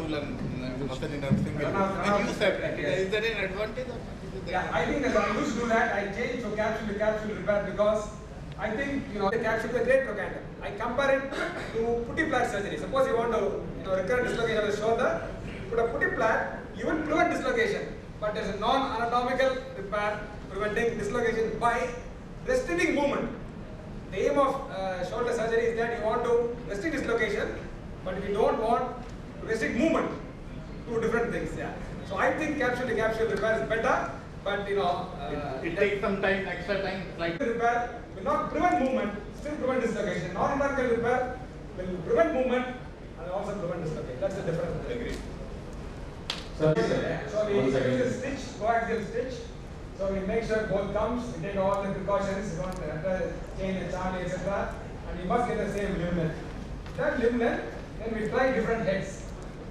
capsule and muscle in a single. And you said, is there an advantage? Yeah, I think that I used to do that. I changed from capsule to capsule repair because I think the capsule is a great trochanter. I compare it to putty plat surgery. Suppose you want to recurrent dislocation of the shoulder, put a putty plat, you will prevent dislocation. But there's a non-anatomical repair preventing dislocation by restricting movement. The aim of shoulder surgery is that you want to restrict dislocation, but you don't want to restrict movement. Two different things. Yeah. So I think capsule to capsule repair is better, but it takes some time, extra time. Like repair will not prevent movement, still prevent dislocation. Non-anatomical repair will prevent movement and also prevent dislocation. That's the difference. Agreed. So we use a stitch, coaxial stitch. So we make sure both thumbs, we take all the precautions, you don't have to change the channel, etc. And you must get the same limb length. That limb length, then we try different heads.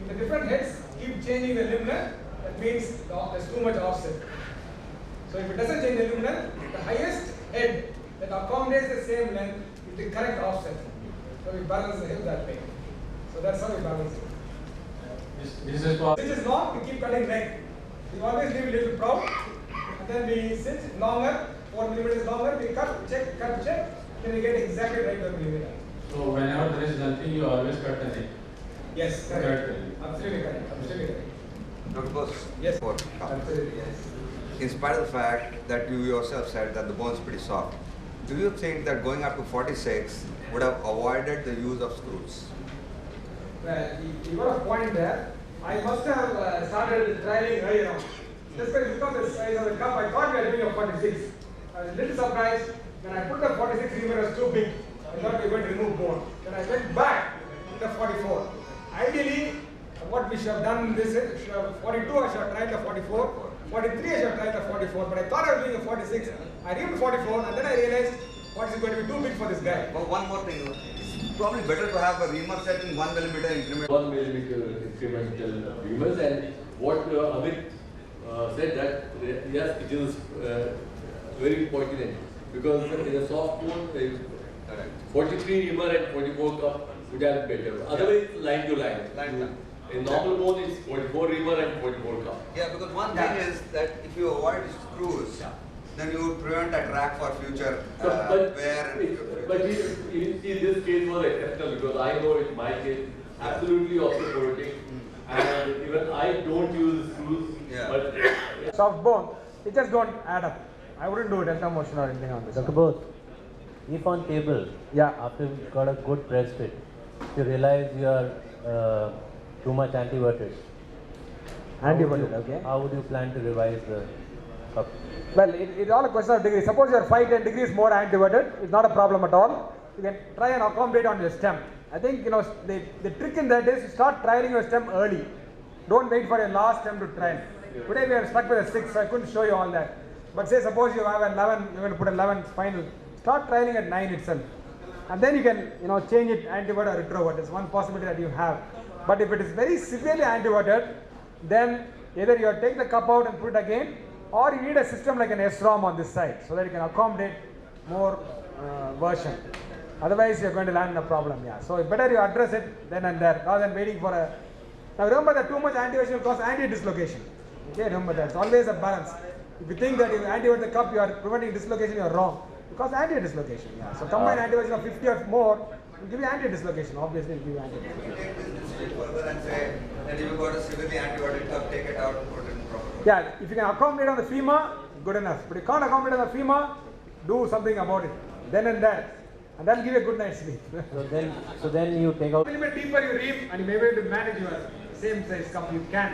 If the different heads keep changing the limb length, that means there's too much offset. So if it doesn't change the limb length, the highest head that accommodates the same length is the correct offset. So we balance the hip that way. So that's how we balance it. This is for Which is long, we keep cutting neck. We always leave a little proud, and then we sit longer, 4 millimeters longer, we cut, check, then we get exactly right per millimeter. So whenever there is nothing, you always cut the neck. Yes, correct. Absolutely correct. Absolutely correct. Dr. Bose, Yes. absolutely, yes. in spite of the fact that you yourself said that the bone is pretty soft, do you think that going up to 46 would have avoided the use of screws? Well, you got a point there. I must have started trialing earlier on. Just by look at the size of the cup, I thought we were doing a 46. I was a little surprised when I put the 46 remainder was too big. I thought we were going to remove bone. Then I went back to the 44. Ideally, what we should have done this is, 42 I should have tried the 44, 43 I should have tried the 44, but I thought I was doing a 46. I removed 44 and then I realized what is going to be too big for this guy. But one more thing, it's probably better to have a reamer set in 1 millimeter increment. 1 millimeter incremental reamers, and what Amit said that yes, it is very pertinent because in a soft bone, 43 reamer and 44 cup would have been better. Otherwise, line to line. In normal bone, it's 44 reamer and 44 cup. Yeah, because one thing is that if you avoid screws, then you would prevent a track for future wear. But in this case was exceptional because I know in my case, absolutely osteoporotic, and even I don't use screws. Yeah. But Soft bone, it just don't add up. I wouldn't do delta motion or anything on this. Dr. Bose, if on table, after you got a good press fit, you realize you are too much antiverted. Antiverted, okay. How would you plan to revise the cup? Well, it's all a question of degree. Suppose you are 5-10 degrees more antiverted, it's not a problem at all. You can try and accommodate on your stem. I think the trick in that is start trialing your stem early. Don't wait for your last stem to trial. Today we are stuck with a 6, so I couldn't show you all that. But say suppose you have 11, you're going to put 11 final. Start trialing at 9 itself. And then you can change it antivert or retrovert. It's one possibility that you have. But if it is very severely antiverted, then either you take the cup out and put it again, or you need a system like an SROM on this side so that you can accommodate more version. Otherwise, you're going to land in a problem. So it's better you address it then and there rather than waiting for a. Now remember that too much antiversion will cause anti-dislocation. Okay, remember that. It's always a balance. If you think that you antivert the cup, you are preventing dislocation, you are wrong. Because anti-dislocation. So combined antiversion of 50 or more will give you anti-dislocation. Obviously, it will give you anti-dislocation. Take this a step further and say that if you got a severely antiverted cup, take it out and put it in proper. Yeah, if you can accommodate on the femur, good enough. But if you can't accommodate on the femur, do something about it. Then and there. And that will give you a good night's sleep. So then you take out. A little bit deeper you ream and you may be able to manage your same size cup. You can.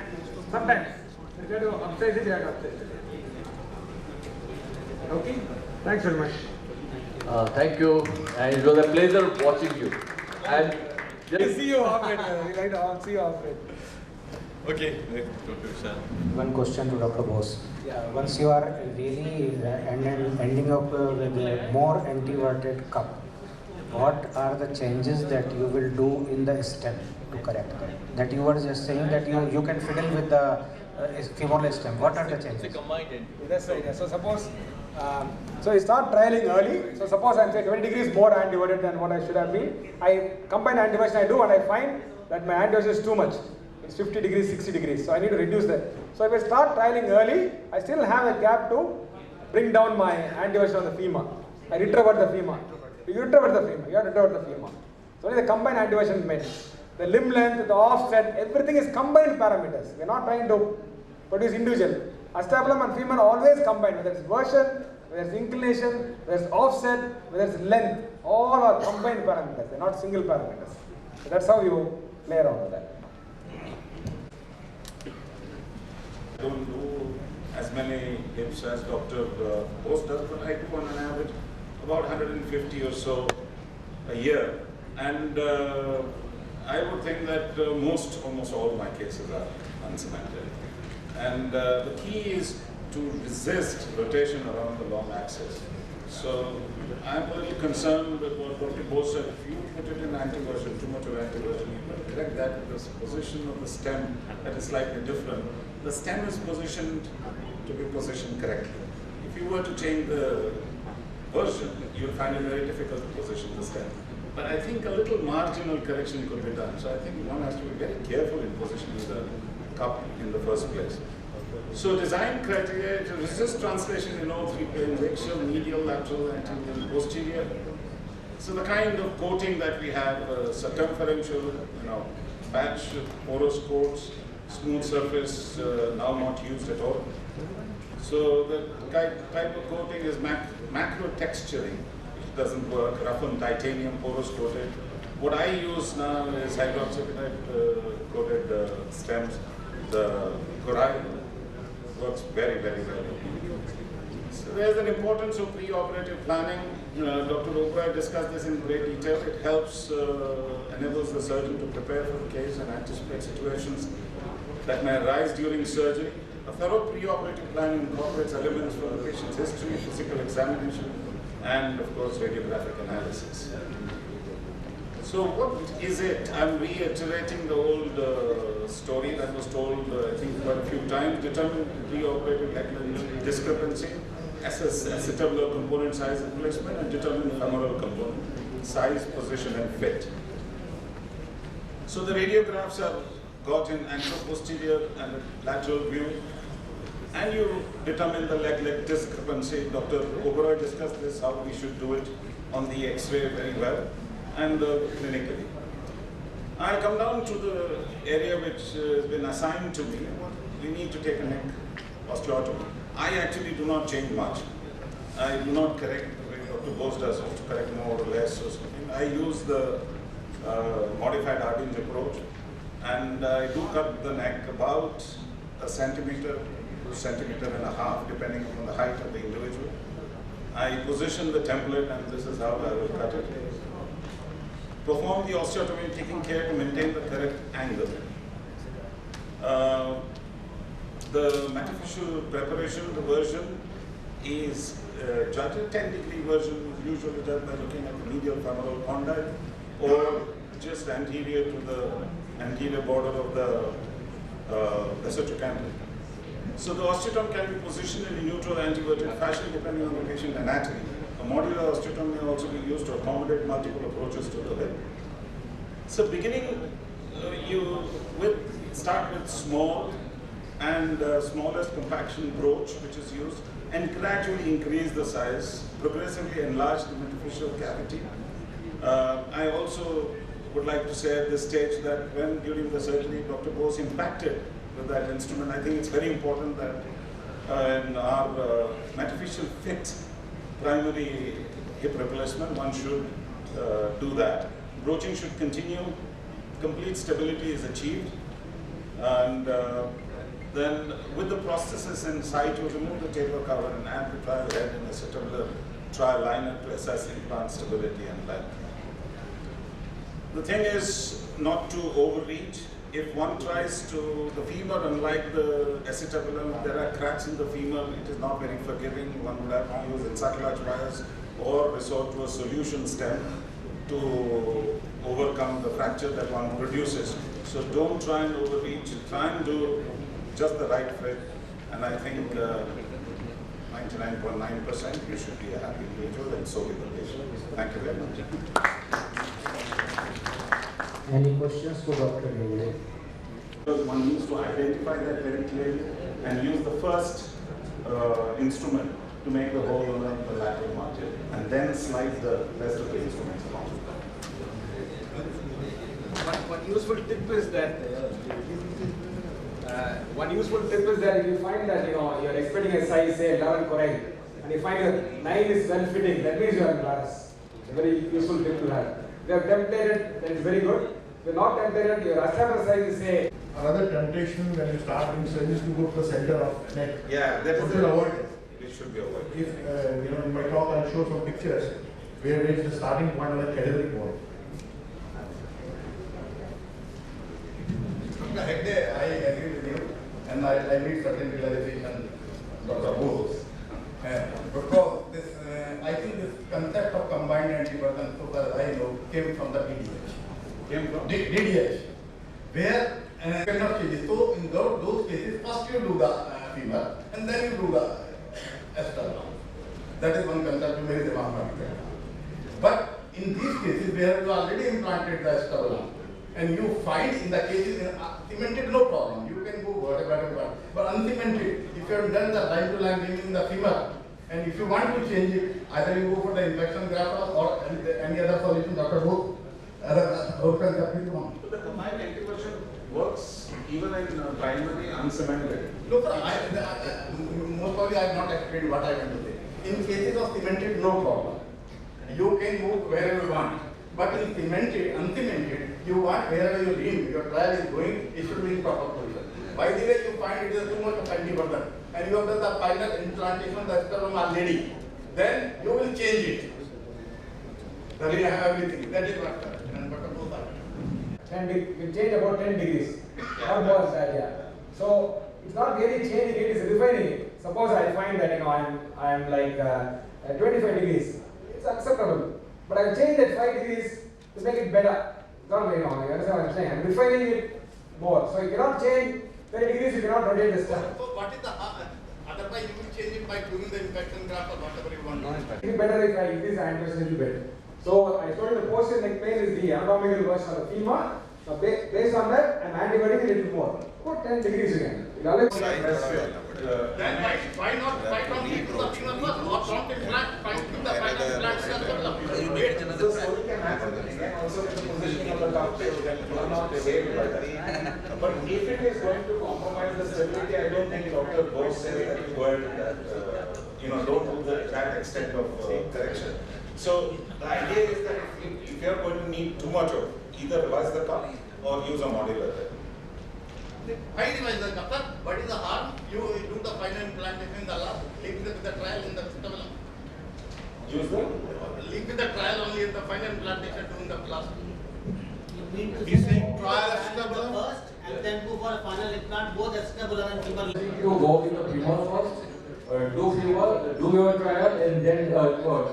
Sometimes. You have to upsize it, you have to upsize it. Okay? Thanks very much. thank you, and it was a pleasure watching you. And We'll see you operate. I'll see you operate. Okay, let's go to Vishal. One question to Dr. Bose. Once you are really ending up with a more antiverted cup, what are the changes that you will do in the stem to correct that? That you were just saying that you can fiddle with the femoral stem. What are the changes? it's a combined. That's right. So suppose, so you start trialing early. So suppose I'm saying 20 degrees more antiverted than what I should have been. I combine antiversion I do and I find that my antiversion is too much. it's 50 degrees, 60 degrees. So I need to reduce that. So if I start trialing early, I still have a gap to bring down my anteversion of the femur. I retrovert the femur. You retrovert the femur. You have to retrovert the femur. So only the combined anteversion is made. The limb length, the offset, everything is combined parameters. We are not trying to produce individual. Acetabulum and femur are always combined, whether it's version, whether it's inclination, whether it's offset, whether it's length. All are combined parameters. They are not single parameters. So that's how you play around with that. I don't do as many hips as Dr. Bose does, but I do on an average about 150 or so a year. And I would think that almost all my cases are uncemented. And the key is to resist rotation around the long axis. So I'm a little concerned with what Dr. Bose said. If you put it in anteversion, too much of anteversion, you can correct that with the position of the stem that is slightly different. The stem is positioned to be positioned correctly. If you were to change the version, you'll find it very difficult to position the stem. But I think a little marginal correction could be done. So I think one has to be very careful in positioning the cup in the first place. So design criteria to resist translation in all three planes: axial, medial, lateral, anterior, and posterior. So the kind of coating that we have, circumferential, patch, porous coats, smooth surface, now not used at all. So the type of coating is macro texturing. It doesn't work. Roughened titanium, porous coated. What I use now is hydroxyapatite coated stems. The Corai works very, very well. So there's an importance of pre-operative planning. Dr. Oberoi discussed this in great detail. It helps, enables the surgeon to prepare for the case and anticipate situations that may arise during surgery. A thorough pre-operative plan incorporates elements from the patient's history, physical examination, and of course radiographic analysis. So what is it? I'm reiterating the old story that was told, I think, quite a few times. Determine pre-operative leg discrepancy, assess acetabular component size and placement, and determine femoral component size, position, and fit. So the radiographs are got in anteroposterior and lateral view, and you determine the leg discrepancy. Dr. Oberoi discussed this, how we should do it on the X-ray very well, and clinically. I'll come down to the area which has been assigned to me. We need to take a neck osteotomy. I actually do not change much. I do not correct the way Dr. Bose does, to correct more or less or something. I use the modified Ardinge approach, and I do cut the neck about a centimeter to centimeter and a half, depending on the height of the individual. I position the template, and this is how I will cut it. Perform the osteotomy, taking care to maintain the correct angle. The metaficial preparation, the version is judged. A 10-degree version is usually done by looking at the medial femoral condyle or just anterior to the anterior border of the vesicocantler. So the osteotomy can be positioned in a neutral anteverted fashion depending on the patient anatomy. A modular osteotomy may also be used to accommodate multiple approaches to the hip. So beginning, you start with small and smallest compaction broach which is used, and gradually increase the size, progressively enlarge the metaficial cavity. I also would like to say at this stage that when during the surgery Dr. Bose impacted with that instrument, I think it's very important that in our metaficial fit primary hip replacement, one should do that. Broaching should continue, complete stability is achieved, and then with the prosthesis in sight, you remove the taper cover and add the trial head and acetabular trial liner to assess implant stability and length. The thing is not to overreach. If one tries to, the femur, unlike the acetabulum, there are cracks in the femur, it is not very forgiving. One would have to use ensaccage wires or resort to a solution stem to overcome the fracture that one produces. So don't try and overreach, try and do just the right fit, and I think 99.9% you should be a happy individual, and so will the patient. Thank you very much. Any questions to Dr. Hegde? One needs to identify that very clearly and use the first instrument to make the hole in the lateral margin, and then slide the rest of the instruments along. One useful tip is that if you find that you're expecting a size say 11 correct, and you find that 9 is well fitting, that means you are in class. It's a very useful tip to have. If you have templated, then it's very good. If you're not templated, your established size is say. Another temptation when you start doing surgery is to go to the center of neck. Yeah, that is avoided. It should be avoided. If in my talk I'll show some pictures where it's the starting point of the cadaveric bone. Dr. Hegde, I agree with you, and I need certain realization, Dr. Bose. Because this, I think this concept of combined antiburden, so far as I know, came from the DDH. Came from? DDH, where kind of changes. So in those cases, first you do the femur, and then you do the sternum. That is one concept you very demanding. But in these cases where you already implanted the sternum, and you find in the cases cemented, no problem, you can go whatever. But uncemented, if you have done the line to line in the femur, and if you want to change it, either you go for the infection graft or any other solution, Dr. Bose, The combined antiversion works even in primary uncemented. Look, most probably I have not explained what I want to say. In cases of cemented, no problem. You can move wherever you want. But in cemented, uncemented, you want wherever you lean, your trial is going, it should be in proper position. By the way, you find it is too much of antiburden, and you have done the final implantation, the sternum already, then you will change it. Then you have everything. That is what and what both are. You change about 10 degrees. How was that? Yeah. So it's not really changing it, it's refining it. Suppose I find that I'm like 25 degrees. It's acceptable. But I change that 5 degrees to make it better. It's not very long. You understand what I'm saying? I'm refining it more. So you cannot change 30 degrees, you cannot rotate the stem. So what is the otherwise you will change it by doing the infection graft or whatever you want. It's better if I increase the angle a little bit. So I told you the posterior neck plane is the anatomical version of the femur. So based on that, I'm antiverting a little more. About 10 degrees again. Then why not lead to the femur first or don't implant, to the final implant So we can happen again also with the positioning of the cup, you can not behave by that. But if it is going to compromise the stability, I don't think Dr. Bose says that you go and don't do that extent of correction. So the idea is that if you are going to need too much of either revise the cup or use a modular. Why revise the cup? What is the harm? You do the final implantation in the lab, leave with the trial in the sternum. Use the? Leave with the trial only in the final implantation during the class. You need to He's saying do trial first and then go for a final implant, both acetabular and femur. You go with the femur first, do your trial, and then of course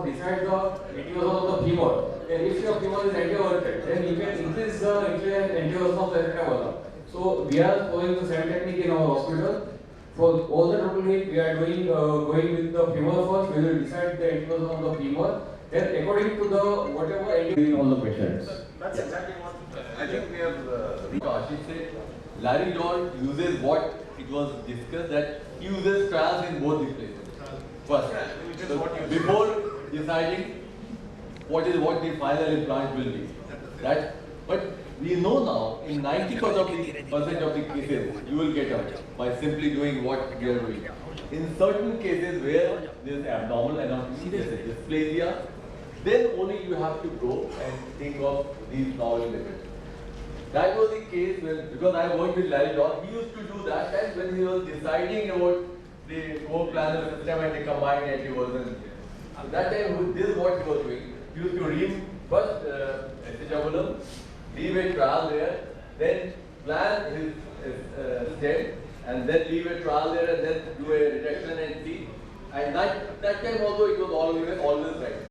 decide the meteors of the femur. And if your femur is anteverted, then you can increase the anteversion of the acetabular. So we are following the same technique in our hospital. For all the total weight, we are doing going with the femur first. We will decide the anteversion of the femur. Then according to the whatever angle all the patients. That's exactly what I think we have. Ashish said, Larry Dodd uses what it was discussed that he uses trials in both these places. First, so before deciding what the final implant will be. Right? But we know now in 90% of the cases you will get out by simply doing what you are doing. In certain cases where there is abnormal anatomy, there is dysplasia, then only you have to go and think of these novel methods. That was the case when, because I worked with Larry Dodd, he used to do that, and when he was deciding about the co-planar system and the combined antiversion. So that time, this is what he was doing. He used to read first acetabular, leave a trial there, then plan his stem, and then leave a trial there, and then do a reduction and see. And that time also it was always right.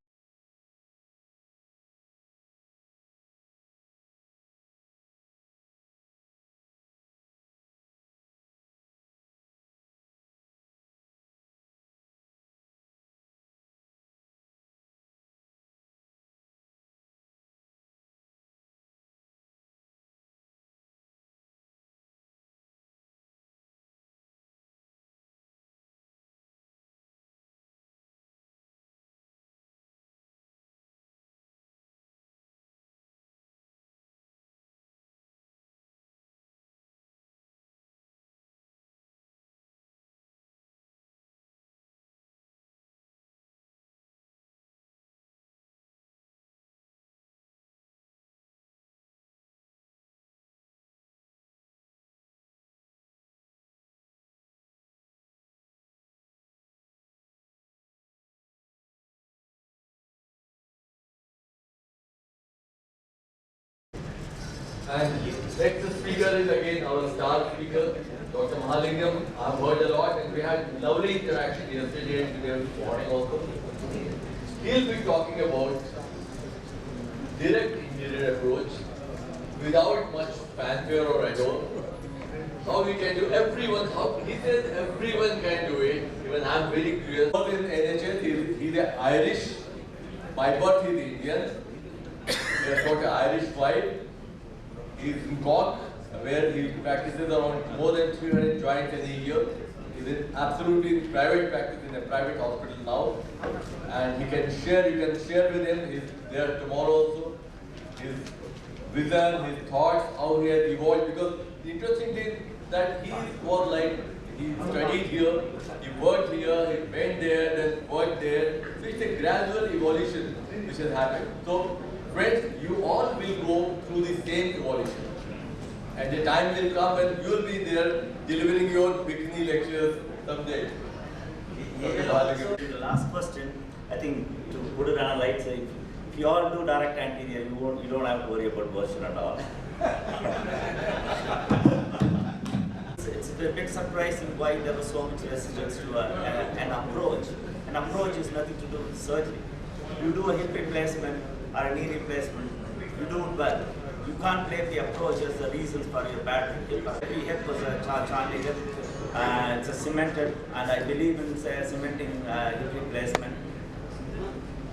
And next speaker is again our star speaker, Dr. Mahalingam. I've heard a lot and we had lovely interaction yesterday and today morning also. He'll be talking about direct engineer approach without much fanfare or ado. How we can do everyone, how he says everyone can do it. Even I'm very curious. In NHS, he's Irish. By birth he's Indian. He has got an Irish wife. He's in Cork, where he practices around more than 300 joints in a year. He's in absolutely private practice in a private hospital now. And he can share, you can share with him, he's there tomorrow also. His vision, his thoughts, how he has evolved. Because the interesting thing that he was like, he studied here, he worked here, he went there, then worked there. So it's a gradual evolution which has happened. So friends, you all will go through the same evolution. And the time will come when you will be there delivering your bikini lectures someday. The last question, I think to put it on a light side, if you all do direct anterior, you don't have to worry about version at all. It's a bit surprising why there was so much resistance to an approach. An approach is nothing to do with surgery. You do a hip replacement or a knee replacement, you do it well. You can't blame the approach as the reasons for your bad hip. Every hip was a Charlie hip. It's a cemented, and I believe in cementing hip replacement.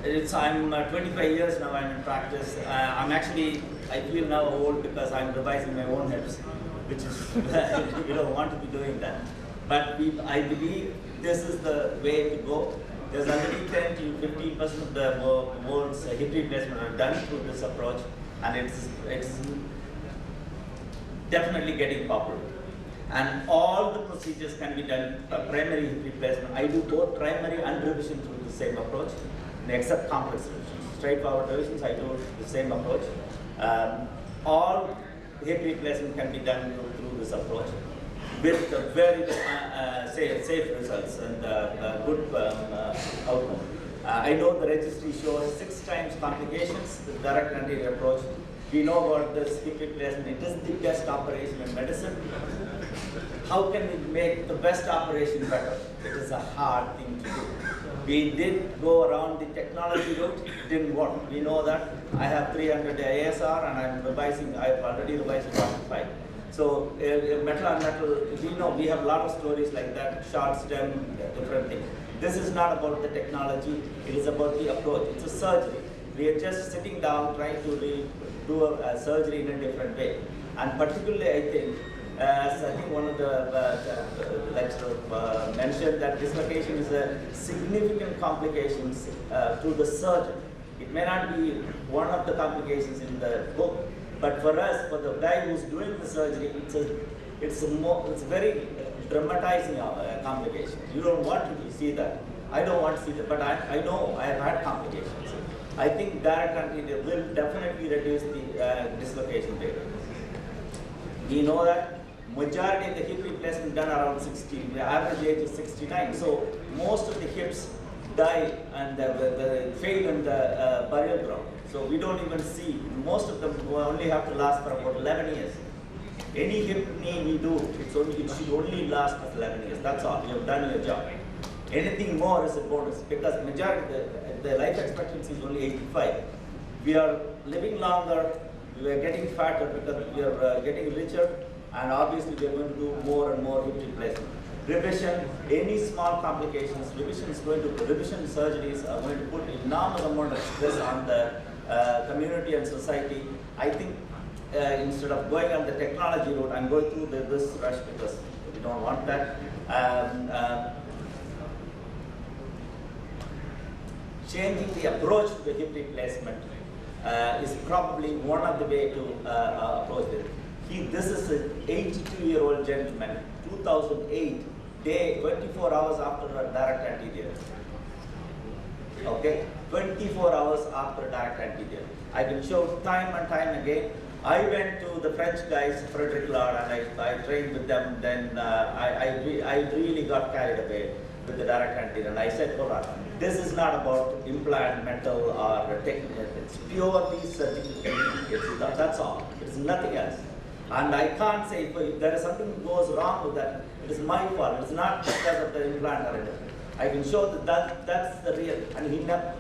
I'm 25 years now I'm in practice. I feel now old because I'm revising my own hips, which is, you don't want to be doing that. But I believe this is the way to go. There's already 10 to 15% of the world's hip replacement are done through this approach, and it's definitely getting popular. And all the procedures can be done primary hip replacement. I do both primary and revision through the same approach, except complex revisions. Straightforward revisions, I do the same approach. All hip replacement can be done through this approach with very safe results and good outcome. I know the registry shows 6 times complications with direct anterior approach. We know about this hip replacement. It is the best operation in medicine. How can we make the best operation better? It is a hard thing to do. We did go around the technology route, it didn't work. We know that. I have 300 ASR and I've already revised 45. So metal on metal, we know we have a lot of stories like that, short stem, different things. This is not about the technology, it is about the approach. It's a surgery. We are just sitting down trying to do a surgery in a different way. And particularly I think, as I think one of the lecturers mentioned, that dislocation is a significant complications to the surgeon. It may not be one of the complications in the book, but for us, for the guy who's doing the surgery, it's very dramatizing complications. You don't want to see that. I don't want to see that, but I know I have had complications. I think direct anterior will definitely reduce the dislocation rate. We know that majority of the hip replacement done around 60. The average age is 69. So most of the hips die and they fail in the burial ground. So we don't even see. Most of them only have to last for about 11 years. Any hip knee we do, it should only last for 11 years. That's all. You have done your job. Anything more is a bonus because majority the life expectancy is only 85. We are living longer. We are getting fatter because we are getting richer, and obviously we are going to do more and more hip replacement. Revision, any small complications, revision surgeries are going to put enormous amount of stress on the community and society. I think instead of going on the technology route, I'm going through this rush because we don't want that. Changing the approach to the hip replacement is probably one of the way to approach it. This is an 82-year-old gentleman, 2008, day 24 hours after a direct anterior. Okay, 24 hours after direct anterior. I can show time and time again. I went to the French guys, Frederic Lard, and I trained with them. Then I really got carried away. with the direct anterior. And I said, hold on, this is not about implant, metal, or technique. It's purely surgical technique. That's all. It's nothing else. And I can't say if there is something goes wrong with that, it is my fault. It's not because of the implant or anything. I can show that's the real. And he never,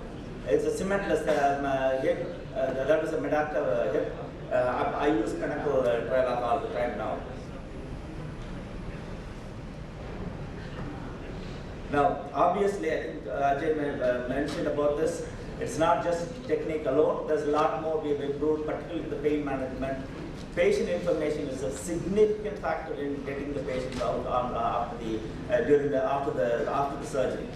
it's a cementless hip. That was a medactor hip. I use canonical trial all the time now. Now, obviously, I think Ajay mentioned about this. It's not just technique alone. There's a lot more we've improved, particularly the pain management. Patient information is a significant factor in getting the patient out after the surgery.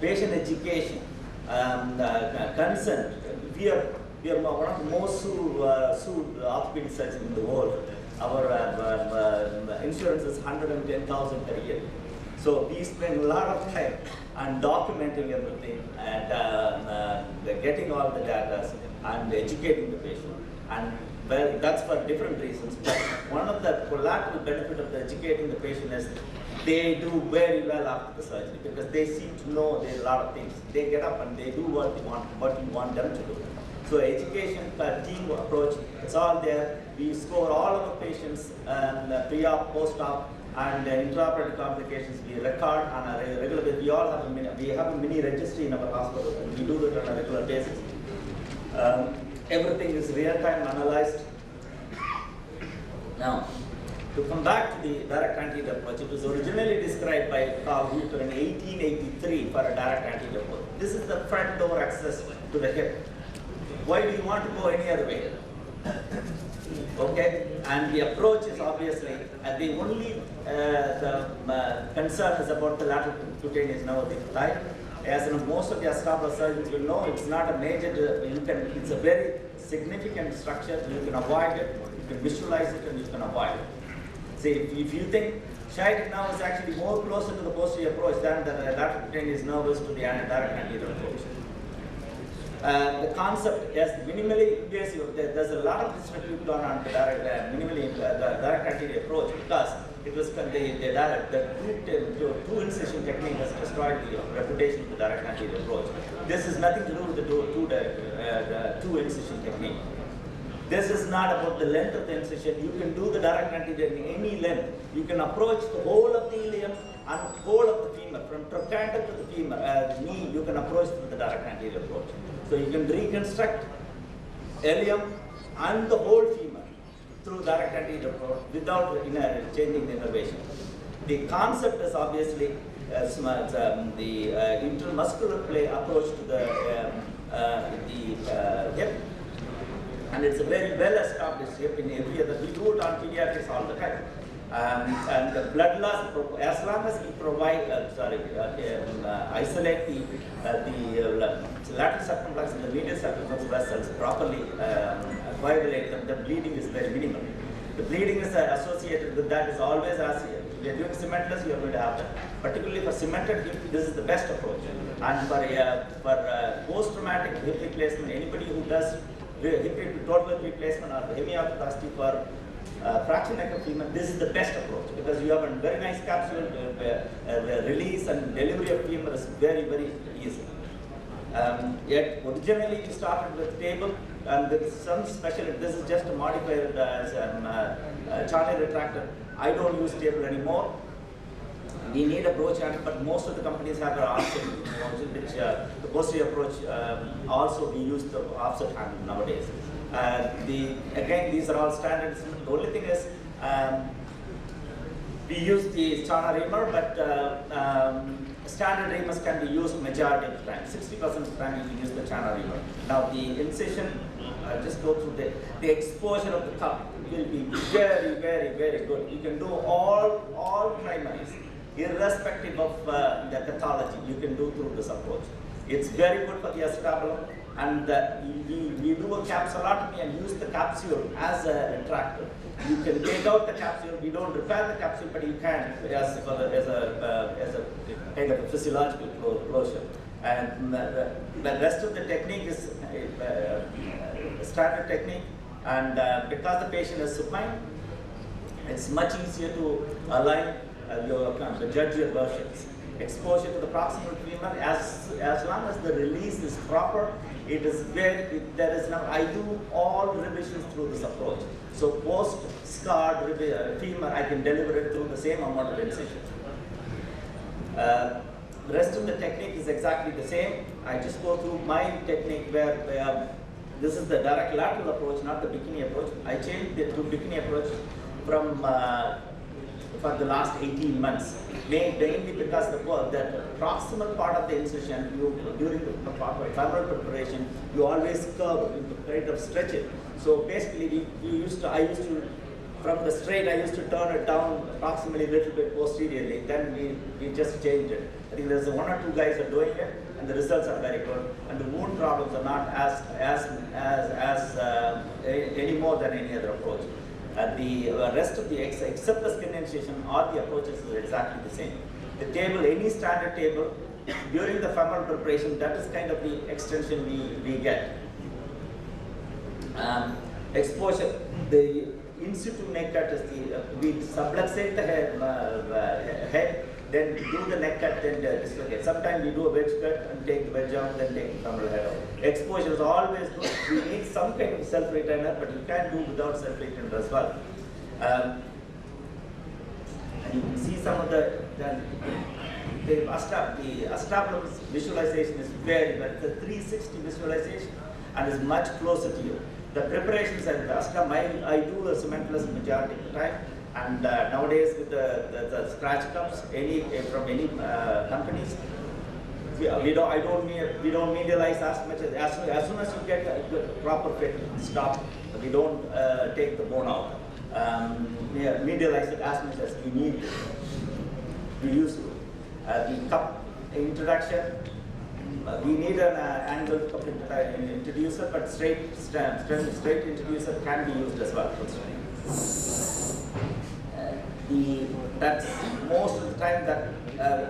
Patient education, consent. We are one of the most sued orthopedic surgeons in the world. Our insurance is $110,000 per year. So we spend a lot of time on documenting everything and getting all the data and educating the patient. And well, that's for different reasons. But one of the collateral benefit of educating the patient is they do very well after the surgery because they seem to know there's a lot of things. They get up and they do what you want them to do. So education, team approach, it's all there. We score all of our patients pre-op, post-op, and intraoperative complications. We record on a regular basis. We all have a mini registry in our hospital. And we do it on a regular basis. Everything is real-time analyzed. Now, to come back to the direct anterior approach, it was originally described by Carl Hutter in 1883 for a direct anterior approach. This is the front door access to the hip. Why do you want to go any other way? Okay, and the approach is obviously, the only concern is about the lateral cutaneous nerve type. As most of the acetabular surgeons will know, it's not a major, it's a very significant structure. You can avoid it, you can visualize it, and you can avoid it. See, if you think sciatic nerve is actually more closer to the posterior approach than the lateral cutaneous nerve is to the direct anterior approach. The concept is minimally invasive. There's a lot of research done on the minimally direct anterior approach because it was the two incision technique has destroyed the reputation of the direct anterior approach. This is nothing to do with the two incision technique. This is not about the length of the incision. You can do the direct anterior in any length. You can approach the whole of the ilium and whole of the femur, from trochanter to the femur, knee. You can approach with the direct anterior approach. So you can reconstruct ilium and the whole femur through direct anterior approach without changing the innervation. The concept is obviously the intramuscular play approach to the hip, and it's a very well established hip in every other. We do it on pediatrics all the time. And the blood loss, as long as we provide, isolate the lateral circumflex and the medial circumflex vessels properly, coagulate them, the bleeding is very minimal. The bleeding is associated with that is always as we are doing cementless, you are going to have that. Particularly for cemented hip, this is the best approach. And for post-traumatic hip replacement, anybody who does total hip replacement or hemiarthroplasty for fracture neck of femur, this is the best approach because you have a very nice capsule, release and delivery of femur is very, very easy. Yet originally we started with table and with some special, this is just a modified Charney retractor. I don't use table anymore. We need a approach, but most of the companies have an offset, which the posterior approach also we use the offset handle nowadays. Again, these are all standards. The only thing is we use the Chana reamer, but standard reamers can be used majority of the time. 60% of the time you can use the Chana reamer. Now the incision, I'll just go through the exposure of the cup will be very, very, very good. You can do all primaries, irrespective of the pathology. You can do through this approach. It's very good for the acetabulum. And we do a capsulotomy and use the capsule as a retractor. You can take out the capsule. We don't repair the capsule, but you can as a kind of a physiological closure. And the rest of the technique is standard technique. And because the patient is supine, it's much easier to align judge your versions. exposure to the proximal femur. As long as the release is proper, it is very, there is no, I do all revisions through this approach. So post scarred femur, I can deliver it through the same amount of incision. The rest of the technique is exactly the same. I just go through my technique where this is the direct lateral approach, not the bikini approach. I changed it to bikini approach from for the last 18 months, mainly because the proximal part of the incision, during the femoral preparation, you always curve, you kind of stretch it. So basically, I used to, from the straight, I used to turn it down approximately a little bit posteriorly. Then we just changed it. I think there's one or two guys are doing it, and the results are very good. And the wound problems are not any more than any other approach. The rest of the, except the skin incision, all the approaches are exactly the same. The table, any standard table, during the femoral preparation, that is kind of the extension we get. Exposure, the in situ neck cut is the, we subluxate the head, then do the neck cut, then dislocate. Sometimes we do a wedge cut and take the wedge out, then take the femoral head out. Exposure is always good. We need some kind of self-retainer, but you can do without self-retainer as well. And you can see some of the acetabular visualization is very, it's a 360 visualization and is much closer to you. The preparations and the acetabulum, I do a cementless majority of the time. And nowadays with the scratch cups, from any companies, we don't medialize as much as soon as you get a proper fit, stop. We don't take the bone out. Medialize it as much as we need to. We use the cup introduction. We need an angled cup introducer, but straight introducer can be used as well. That's most of the time that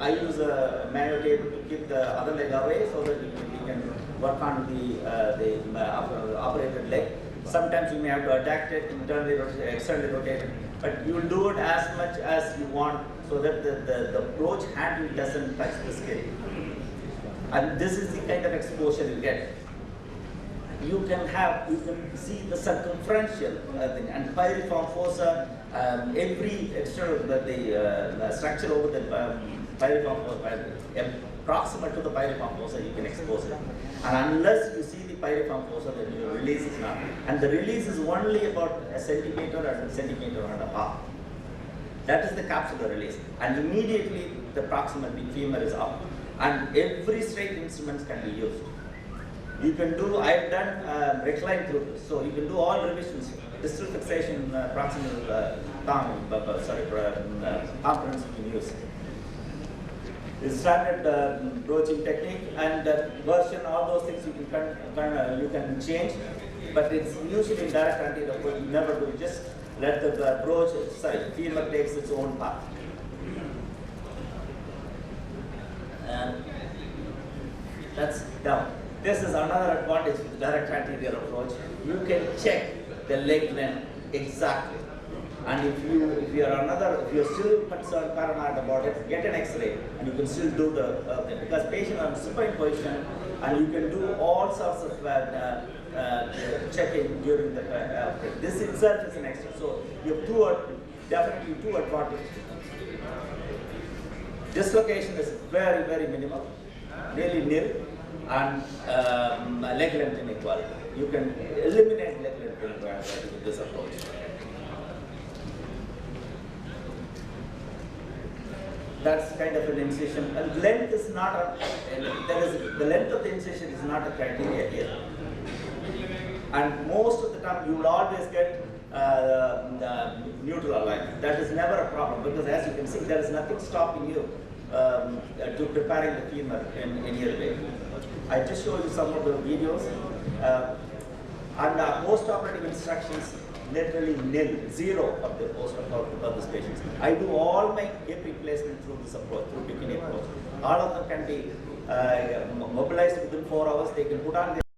I use a manual table to keep the other leg away so that we can work on the operated leg. Sometimes you may have to adapt it, internally rotate, externally rotate it, but you will do it as much as you want so that the approach handle doesn't touch the skin. And this is the kind of exposure you get. You can see the circumferential thing, and pyriform fossa, every external the structure over the pyriform fossa, proximal to the pyriform fossa, you can expose it. And unless you see the pyriform fossa, then your release is not. And the release is only about a centimeter or a centimeter and a half. That is the capsular release. And immediately the proximal femur is up. And every straight instruments can be used. You can do, I have done recline through this, so you can do all revisions, distal fixation, proximal conference you can use. It's standard broaching technique and version, all those things you can change, but it's usually in direct anterior approach. You never do, just let the broach, femur takes its own path. And that's down. This is another advantage with the direct anterior approach. You can check the leg length exactly. And if you're still concerned, paranoid about it, get an X-ray and you can still do the because patient are in supine position and you can do all sorts of checking during the this itself is an extra. So you have definitely two advantages. Dislocation is very, very minimal, nearly nil, and leg length inequality. You can eliminate leg length inequality with this approach. That's kind of an incision. And length is not the length of the incision is not a criteria here. And most of the time you will always get neutral alignment. That is never a problem because as you can see, there is nothing stopping you to preparing the femur in any other way. I just show you some of the videos. And post-operative instructions, literally nil, zero of the post-operative of these patients. I do all my hip replacement through this approach, through bikini approach. All of them can be mobilized within 4 hours. They can put on the